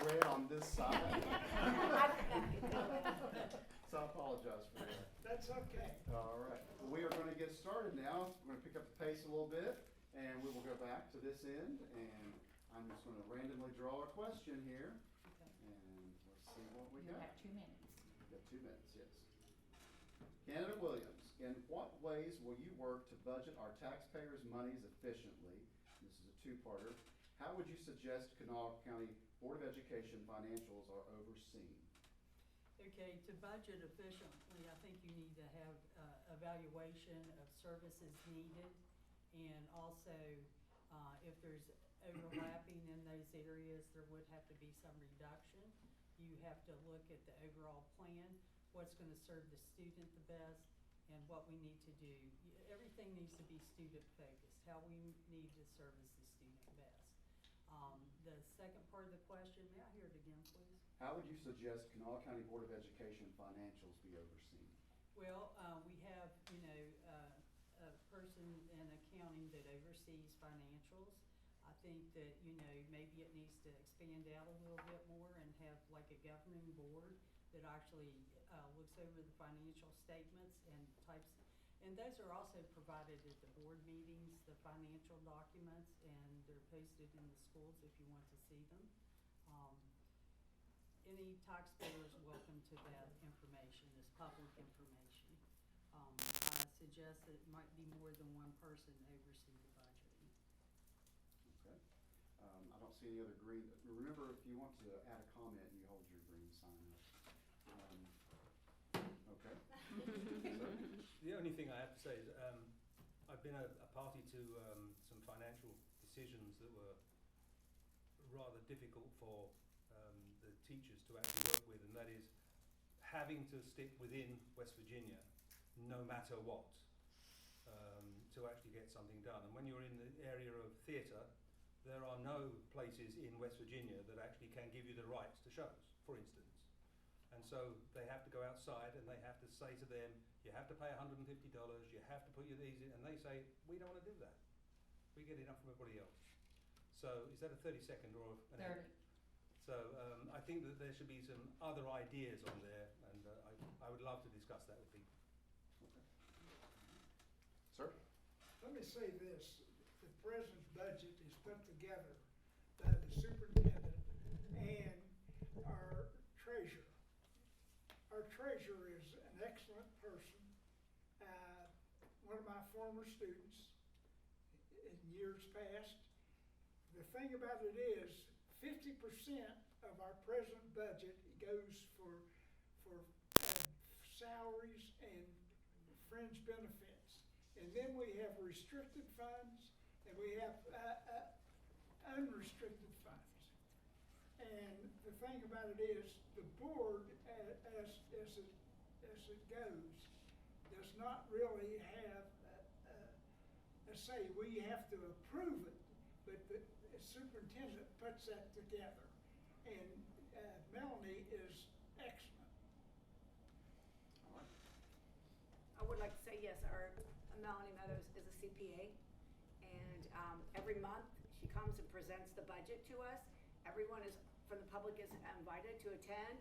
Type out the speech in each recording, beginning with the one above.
red on this side. So I apologize for that. That's okay. All right, we are going to get started now. We're going to pick up the pace a little bit, and we will go back to this end, and I'm just going to randomly draw a question here, and let's see what we You got. have 2 minutes. We got 2 minutes, yes. Candidate Williams, in what ways will you work to budget our taxpayers' monies efficiently? This is a two-parter. How would you suggest Kanawha County Board of Education financials are overseen? Okay, to budget efficiently, I think you need to have evaluation of services needed, and also if there's overlapping in those areas, there would have to be some reduction. You have to look at the overall plan, what's going to serve the student the best, and what we need to do. Everything needs to be student focused, how we need to service the student best. The second part of the question, may I hear it again, please? How would you suggest Kanawha County Board of Education financials be overseen? Well, we have, a person in accounting that oversees financials. I think that, maybe it needs to expand out a little bit more and have like a governing board that actually looks over the financial statements and types. And those are also provided at the board meetings, the financial documents, and they're posted in the schools if you want to see them. Any taxpayer is welcome to that information, this public information. I suggest that it might be more than one person to oversee the budgeting. Okay. I don't see any other green. Remember, if you want to add a comment, you hold your green sign up. Okay. The only thing I have to say is I've been a party to some financial decisions that were rather difficult for the teachers to actually work with, and that is having to stick within West Virginia no matter what to actually get something done. And when you're in the area of theatre, there are no places in West Virginia that actually can give you the rights to shows, for instance. And so they have to go outside and they have to say to them, you have to pay $150, you have to put your these in, and they say, we don't want to do that. We get enough from everybody else. So is that a 30-second or an 30. So I think that there should be some other ideas on there, and I would love to discuss that with people. Okay. Sir? Let me say this, the president's budget is put together by the superintendent and our treasurer. Our treasurer is an excellent person, one of my former students in years past. The thing about it is 50% of our present budget goes for salaries and fringe benefits. And then we have restricted funds and we have unrestricted funds. And the thing about it is, the board, as it goes, does not really have a say. We have to approve it, but the superintendent puts that together. And Melanie is excellent. All right. I would like to say yes, our Melanie Meadows is a CPA, and every month she comes and presents the budget to us. Everyone from the public is invited to attend.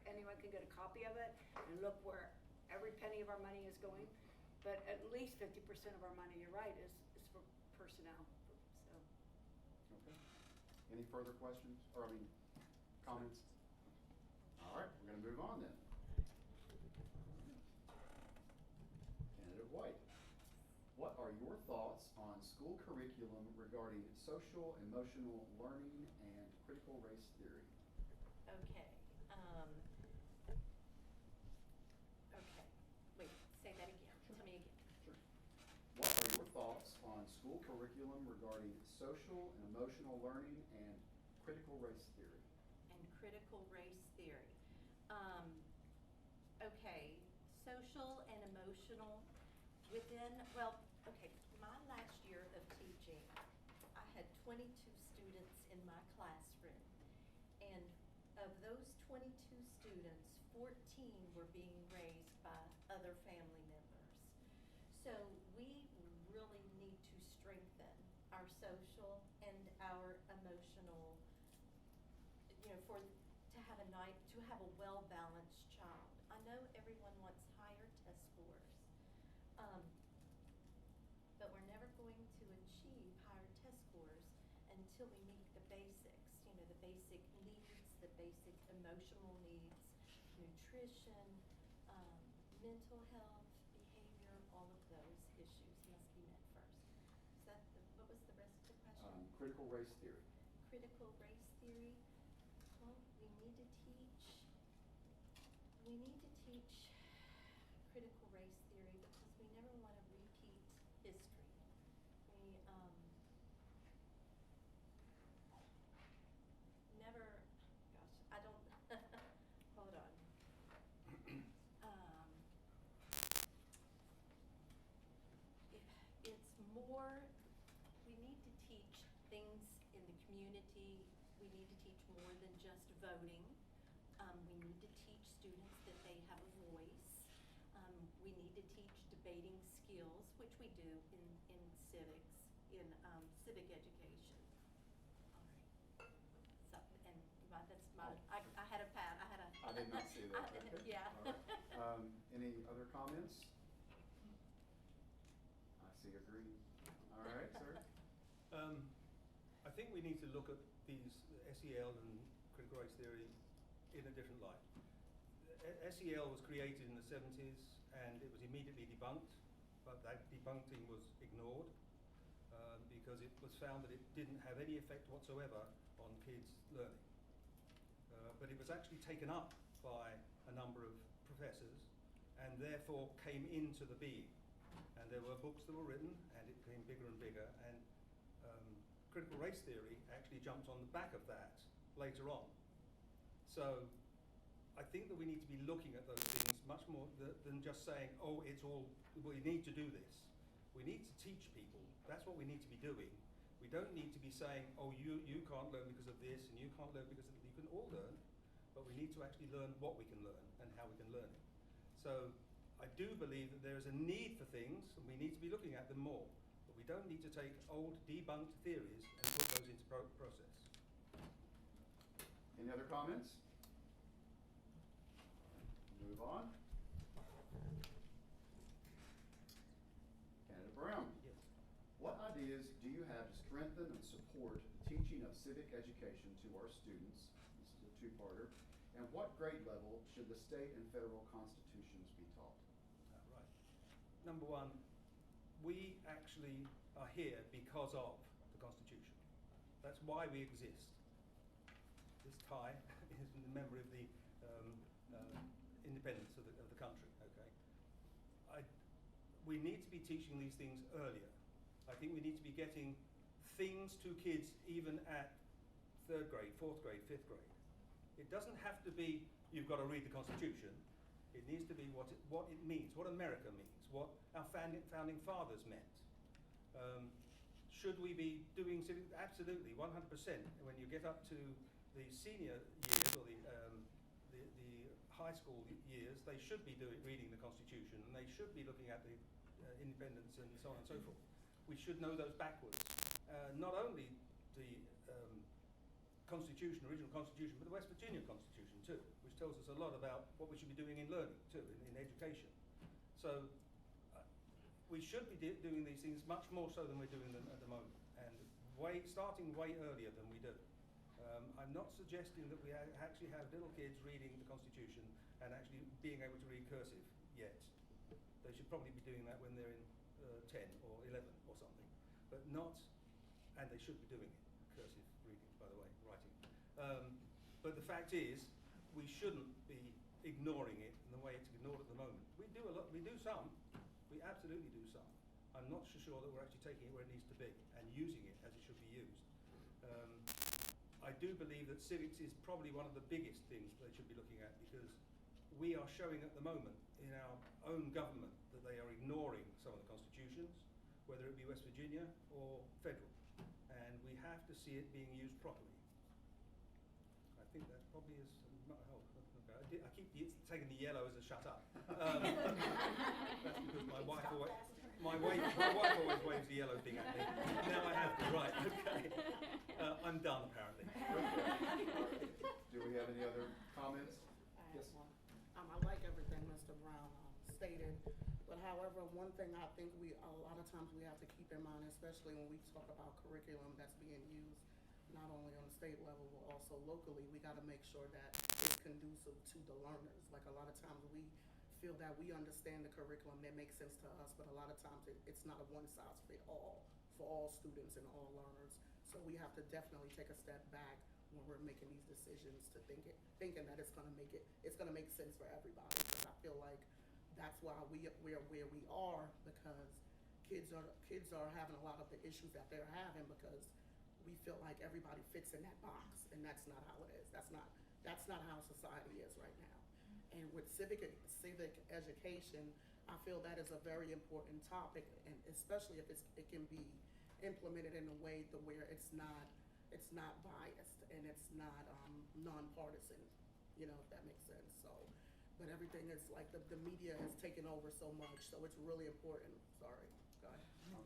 Anyone can get a copy of it and look where every penny of our money is going. But at least 50% of our money, you're right, is for personnel. So. Okay. Any further questions, or comments? All right, we're going to move on then. Candidate White, what are your thoughts on school curriculum regarding social emotional learning and critical race theory? Okay. Okay. Wait, say that again. Sure. Tell me again. Sure. What are your thoughts on school curriculum regarding social and emotional learning and critical race theory? And critical race theory. Okay. Social and emotional okay, my last year of teaching, I had 22 students in my classroom, and of those 22 students, 14 were being raised by other family members. So we really need to strengthen our social and our emotional, to have a well-balanced child. I know everyone wants higher test scores, but we're never going to achieve higher test scores until we meet the basics, the basic needs, the basic emotional needs, nutrition, mental health, behavior, all of those issues must be met first. What was the rest of the question? Critical race theory. Critical race theory. Well, we need to teach critical race theory because we never want to repeat history. We never, gosh, I don't, hold on. It's more, we need to teach things in the community. We need to teach more than just voting. We need to teach students that they have a voice. We need to teach debating skills, which we do in civics, in civic education. All right. So, and that's my, I had a pad, I did not see that. Okay. Yeah. All right. Any other comments? I see a green. All right, sir. I think we need to look at these SEL and critical race theory in a different light. SEL was created in the 70s and it was immediately debunked, but that debunking was ignored because it was found that it didn't have any effect whatsoever on kids' learning. But it was actually taken up by a number of professors and therefore came into the being. And there were books that were written and it became bigger and bigger, and critical race theory actually jumped on the back of that later on. So I think that we need to be looking at those things much more than just saying, oh, it's all, we need to do this. We need to teach people. That's what we need to be doing. We don't need to be saying, oh, you can't learn because of this and you can't learn because of that. You can all learn, but we need to actually learn what we can learn and how we can learn it. So I do believe that there is a need for things and we need to be looking at them more. But we don't need to take old debunked theories and put those into process. Any other comments? Move on. Candidate Brown. Yes. What ideas do you have to strengthen and support the teaching of civic education to our students? This is a two-parter. And what grade level should the state and federal constitutions be taught? Right. Number one, we actually are here because of the Constitution. That's why we exist. This tie is a member of the independence of the country, okay? We need to be teaching these things earlier. I think we need to be getting things to kids even at 3rd grade, 4th grade, 5th grade. It doesn't have to be, you've got to read the Constitution. It needs to be what it means, what America means, what our founding fathers meant. Should we be doing civic? Absolutely, 100%. When you get up to the senior years or the high school years, they should be reading the Constitution and they should be looking at the independence and so on and so forth. We should know those backwards. Not only the Constitution, original Constitution, but the West Virginia Constitution too, which tells us a lot about what we should be doing in learning too, in education. So we should be doing these things much more so than we're doing them at the moment, and starting way earlier than we do. I'm not suggesting that we actually have little kids reading the Constitution and actually being able to read cursive yet. They should probably be doing that when they're in 10 or 11 or something, but not, and they should be doing it, cursive reading, by the way, writing. But the fact is, we shouldn't be ignoring it in the way it's ignored at the moment. We do a lot, we do some, we absolutely do some. I'm not so sure that we're actually taking it where it needs to be and using it as it should be used. I do believe that civics is probably one of the biggest things they should be looking at, because we are showing at the moment in our own government that they are ignoring some of the constitutions, whether it be West Virginia or federal, and we have to see it being used properly. I think that probably is, okay, I keep taking the yellow as a shut up. That's because my wife always waves the yellow thing at me. Now I have to, right, okay. I'm done apparently. Okay. Do we have any other comments? I have Yes. one. I like everything Mr. Brown stated, but however, one thing I think a lot of times we have to keep in mind, especially when we talk about curriculum that's being used, not only on the state level, but also locally, we gotta make sure that it's conducive to the learners. Like a lot of times we feel that we understand the curriculum, that makes sense to us, but a lot of times it's not a one-size-fit-all for all students and all learners. So we have to definitely take a step back when we're making these decisions to thinking that it's gonna make sense for everybody. Because I feel like that's why we're where we are, because kids are having a lot of the issues that they're having because we feel like everybody fits in that box, and that's not how it is. That's not how society is right now. And with civic education, I feel that is a very important topic, and especially if it can be implemented in a way where it's not biased and it's not nonpartisan, if that makes sense. So, but everything is like the media has taken over so much, so it's really important. Sorry, go ahead. All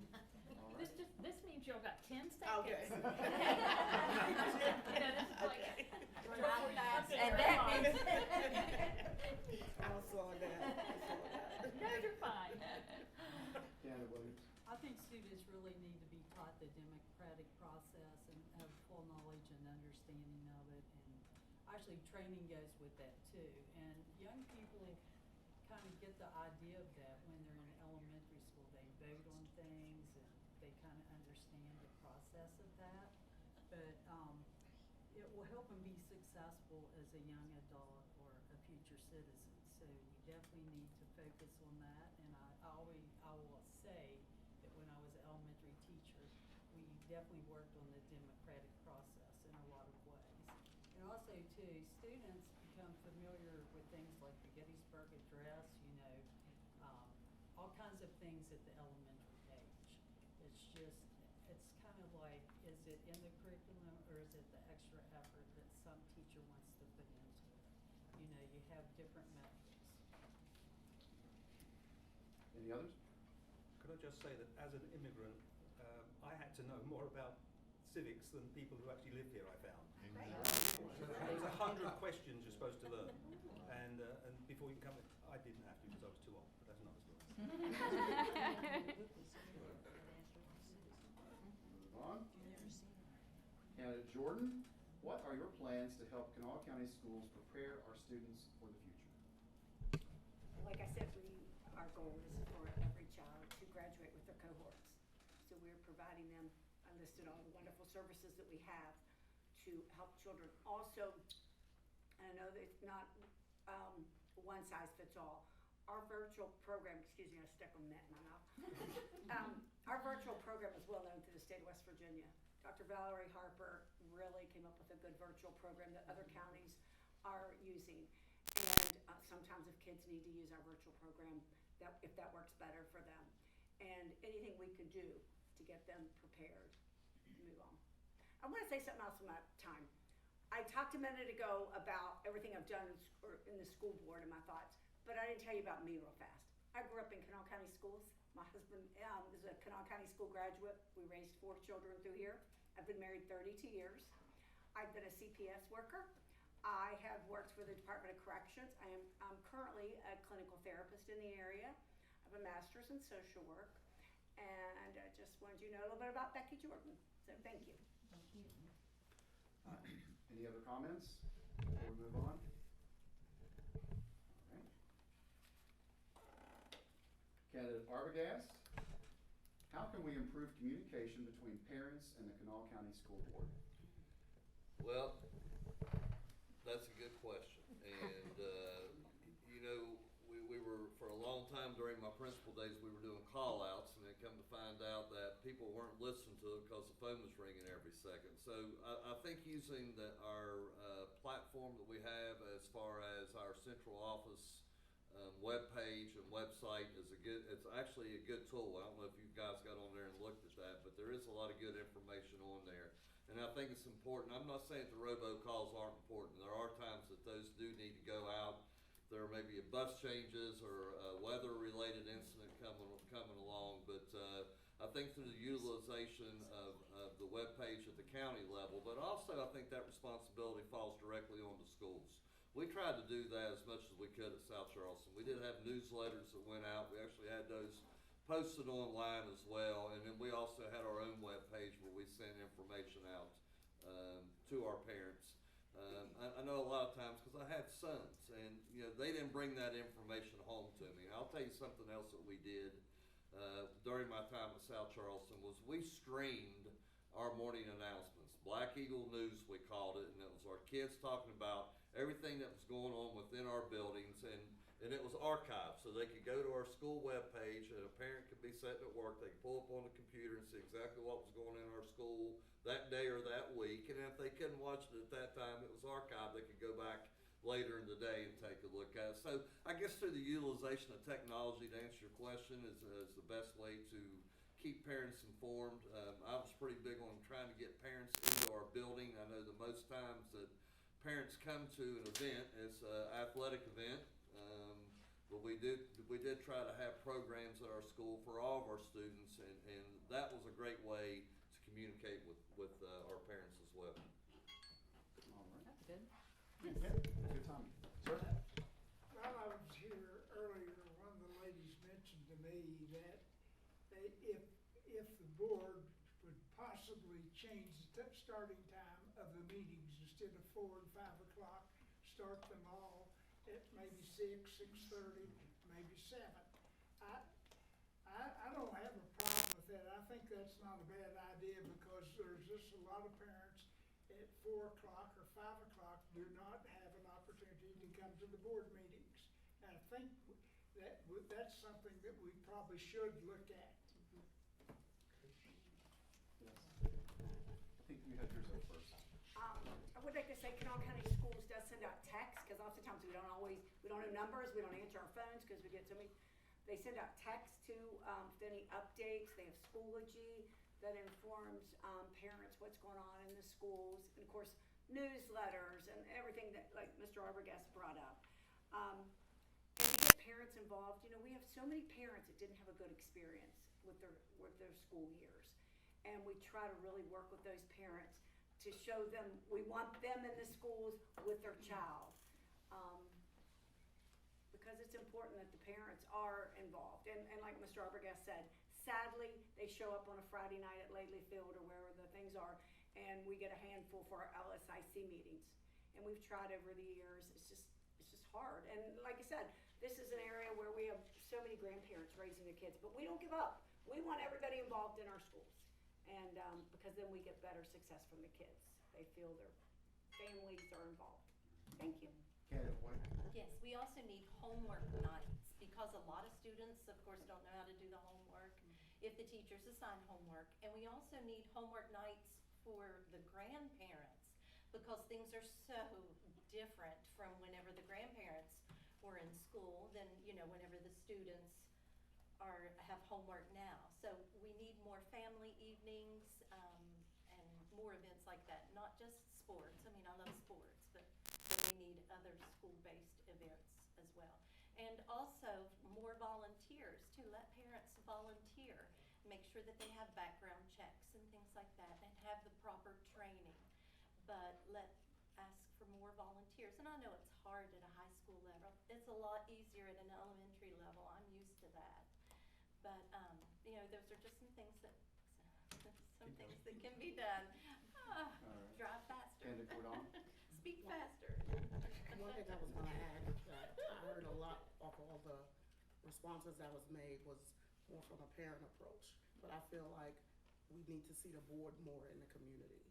right. This means y'all got 10 seconds. Okay. You know, this is like. And that means. I'm slowing down. No, you're fine. Canada Williams. I think students really need to be taught the democratic process and have full knowledge and understanding of it. And actually, training goes with that too. And young people kind of get the idea of that when they're in elementary school. They vote on things and they kind of understand the process of that. But it will help them be successful as a young adult or a future citizen. So we definitely need to focus on that. And I will say that when I was an elementary teacher, we definitely worked on the democratic process in a lot of ways. And also too, students become familiar with things like the Gettysburg Address, all kinds of things at the elementary age. It's kind of like, is it in the curriculum or is it the extra effort that some teacher wants to put into it? You have different methods. Any others? Could I just say that as an immigrant, I had to know more about civics than people who actually live here, I found. There's 100 questions you're supposed to learn, and before you can come in, I didn't have to because I was too old, but that's another story. Move on. Candidate Jordan, what are your plans to help Kanawha County Schools prepare our students for the future? Like I said, our goal is for every child to graduate with their cohorts. So we're providing them, I listed all the wonderful services that we have to help children. Also, and I know that it's not one size fits all. Our virtual program, excuse me, I stuck a net in my mouth. Our virtual program is well known through the state of West Virginia. Dr. Valerie Harper really came up with a good virtual program that other counties are using. And sometimes if kids need to use our virtual program, if that works better for them. And anything we could do to get them prepared to move on. I want to say something else in my time. I talked a minute ago about everything I've done in the school board and my thoughts, but I didn't tell you about me real fast. I grew up in Kanawha County Schools. My husband is a Kanawha County School graduate. We raised 4 children through here. I've been married 32 years. I've been a CPS worker. I have worked for the Department of Corrections. I'm currently a clinical therapist in the area. I have a master's in social work. And I just wanted you to know a little bit about Becky Jordan. So thank you. Thank you. Any other comments before we move on? All right. Candidate Arbogast, how can we improve communication between parents and the Kanawha County School Board? Well, that's a good question. And, we were, for a long time during my principal days, we were doing call-outs, and then come to find out that people weren't listening to it because the phone was ringing every second. So I think using our platform that we have as far as our central office webpage and website is it's actually a good tool. I don't know if you guys got on there and looked at that, but there is a lot of good information on there. And I think it's important. I'm not saying the robocalls aren't important. There are times that those do need to go out. There may be a bus changes or a weather-related incident coming along, but I think through the utilization of the webpage at the county level, but also I think that responsibility falls directly directly on the schools. We tried to do that as much as we could at South Charleston. We did have newsletters that went out. We actually had those posted online as well, and then we also had our own webpage where we sent information out to our parents. I know a lot of times, because I have sons, and they didn't bring that information home to me. I'll tell you something else that we did during my time at South Charleston was we streamed our morning announcements. Black Eagle News, we called it, and it was our kids talking about everything that was going on within our buildings, and it was archived, so they could go to our school webpage, and a parent could be sitting at work, they could pull up on the computer and see exactly what was going on in our school that day or that week, and if they couldn't watch it at that time, it was archived, they could go back later in the day and take a look at it. So I guess through the utilization of technology, to answer your question, is the best way to keep parents informed. I was pretty big on trying to get parents into our building. I know the most times that parents come to an event, it's an athletic event, but we did try to have programs at our school for all of our students, and that was a great way to communicate with our parents as well. All right. That's good. Okay, good time. Sir? While I was here earlier, one of the ladies mentioned to me that if the board would possibly change the starting time of the meetings, instead of 4 and 5 o'clock, start them all at maybe 6, 6:30, maybe 7. I don't have a problem with that. I think that's not a bad idea, because there's just a lot of parents at 4 o'clock or 5 o'clock do not have an opportunity to come to the board meetings. And I think that's something that we probably should look at. Yes. I think you had yours up first. I would like to say Kanawha County Schools does send out texts, because oftentimes we don't have numbers, we don't answer our phones because we get so many. They send out texts to any updates. They have Schoology that informs parents what's going on in the schools, and of course newsletters and everything that, like Mr. Arbogast brought up. And to get parents involved, we have so many parents that didn't have a good experience with their school years, and we try to really work with those parents to show them we want them in the schools with their child, because it's important that the parents are involved. And like Mr. Arbogast said, sadly, they show up on a Friday night at Lately Field or wherever the things are, and we get a handful for our LSIC meetings. And we've tried over the years. It's just hard. And like I said, this is an area where we have so many grandparents raising their kids, but we don't give up. We want everybody involved in our schools, and because then we get better success from the kids. They feel their families are involved. Thank you. Candidate White? Yes, we also need homework nights, because a lot of students, of course, don't know how to do the homework if the teachers assign homework. And we also need homework nights for the grandparents, because things are so different from whenever the grandparents were in school than, whenever the students have homework now. So we need more family evenings, and more events like that, not just sports. I mean, I love sports, but we need other school-based events as well. And also more volunteers too. Let parents volunteer. Make sure that they have background checks and things like that, and have the proper training. But ask for more volunteers. And I know it's hard at a high school level. It's a lot easier at an elementary level. I'm used to that. But those are just some things that can be done. All right. Drive faster. Candidate Cordon? Speak faster. One thing I was gonna add is that I heard a lot of all the responses that was made was more from a parent approach, but I feel like we need to see the board more in the community.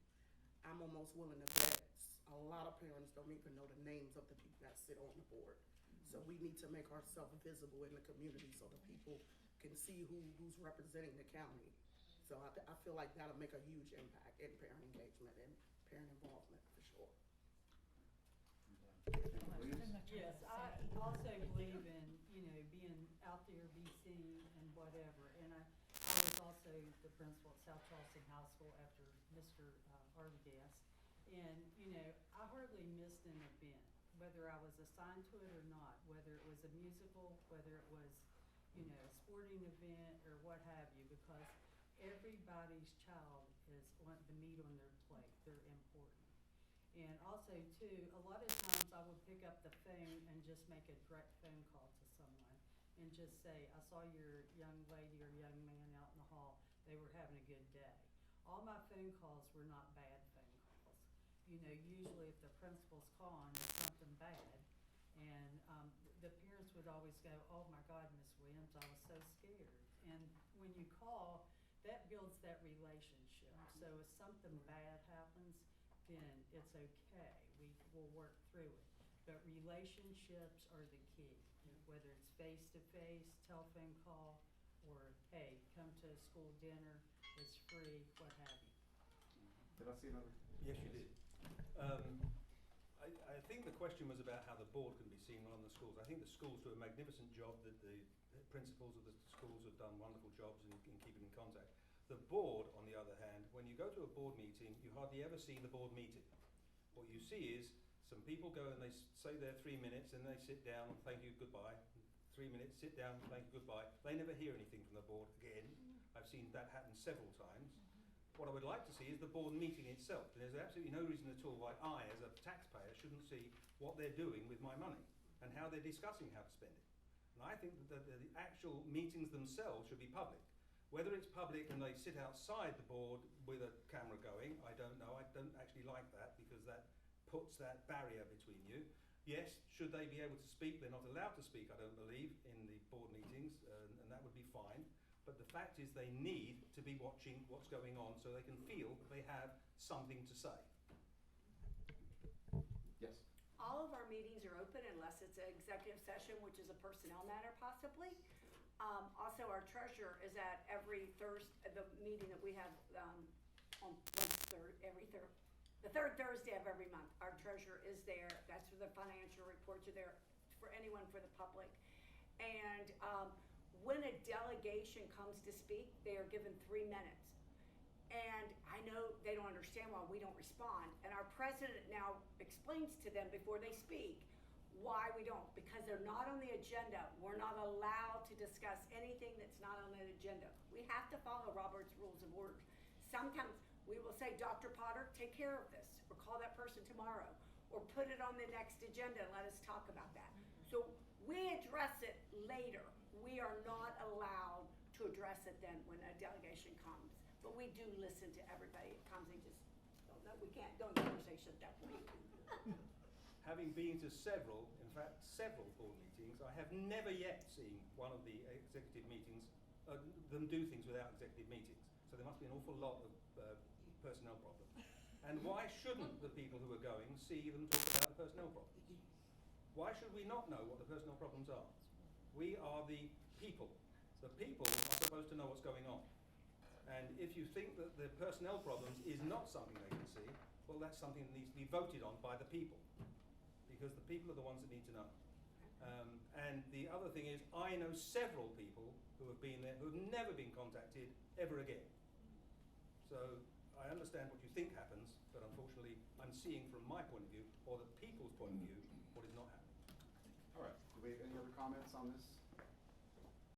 I'm almost willing to bet a lot of parents don't even know the names of the people that sit on the board. So we need to make ourselves visible in the community so the people can see who's representing the county. So I feel like that'll make a huge impact in parent engagement and parent involvement for sure. Candidate Williams? Yes, I also believe in, being out there, be seen and whatever. And I was also the principal at South Charleston High School after Mr. Arbogast. And, I hardly missed an event, whether I was assigned to it or not, whether it was a musical, whether it was, a sporting event or what have you, because everybody's child is the meat on their plate. They're important. And also too, a lot of times I would pick up the phone and just make a direct phone call to someone and just say, I saw your young lady or young man out in the hall, they were having a good day. All my phone calls were not bad phone calls. You know, usually if the principal's calling, it's something bad. And the parents would always go, oh my God, Miss Williams, I was so scared. And when you call, that builds that relationship. So if something bad happens, then it's okay. We'll work through it. But relationships are the key, whether it's face-to-face, telephone call, or, hey, come to a school dinner, it's free, what have you. Did I see another? Yes, you did. I think the question was about how the board can be seen on the schools. I think the schools do a magnificent job, that the principals of the schools have done wonderful jobs in keeping in contact. The board, on the other hand, when you go to a board meeting, you hardly ever see the board meeting. What you see is some people go and they say their 3 minutes and they sit down and thank you, goodbye. 3 minutes, sit down, thank you, goodbye. They never hear anything from the board again. I've seen that happen several times. What I would like to see is the board meeting itself. There's absolutely no reason at all why I, as a taxpayer, shouldn't see what they're doing with my money and how they're discussing how to spend it. And I think that the actual meetings themselves should be public. Whether it's public and they sit outside the board with a camera going, I don't know. I don't actually like that because that puts that barrier between you. Yes, should they be able to speak? They're not allowed to speak, I don't believe, in the board meetings, and that would be fine. But the fact is they need to be watching what's going on so they can feel that they have something to say. Yes. All of our meetings are open unless it's an executive session, which is a personnel matter possibly. Also, our treasurer is at every the meeting that we have on the third Thursday of every month. Our treasurer is there. That's where the financial reports are there for anyone, for the public. And when a delegation comes to speak, they are given 3 minutes. And I know they don't understand why we don't respond. And our president now explains to them before they speak why we don't. Because they're not on the agenda. We're not allowed to discuss anything that's not on the agenda. We have to follow Robert's Rules of Order. Sometimes we will say, Dr. Potter, take care of this, or call that person tomorrow, or put it on the next agenda and let us talk about that. So we address it later. We are not allowed to address it then when a delegation comes. But we do listen to everybody that comes and just don't know. We can't go in conversation at that point. Having been to several board meetings, I have never yet seen one of the executive meetings, them do things without executive meetings. So there must be an awful lot of personnel problems. And why shouldn't the people who are going see them talk about the personnel problems? Why should we not know what the personnel problems are? We are the people. The people are supposed to know what's going on. And if you think that the personnel problems is not something they can see, well, that's something that needs to be voted on by the people. Because the people are the ones that need to know. And the other thing is, I know several people who have been there who have never been contacted ever again. So I understand what you think happens, but unfortunately, I'm seeing from my point of view, or the people's point of view, what is not happening. All right. Do we have any other comments on this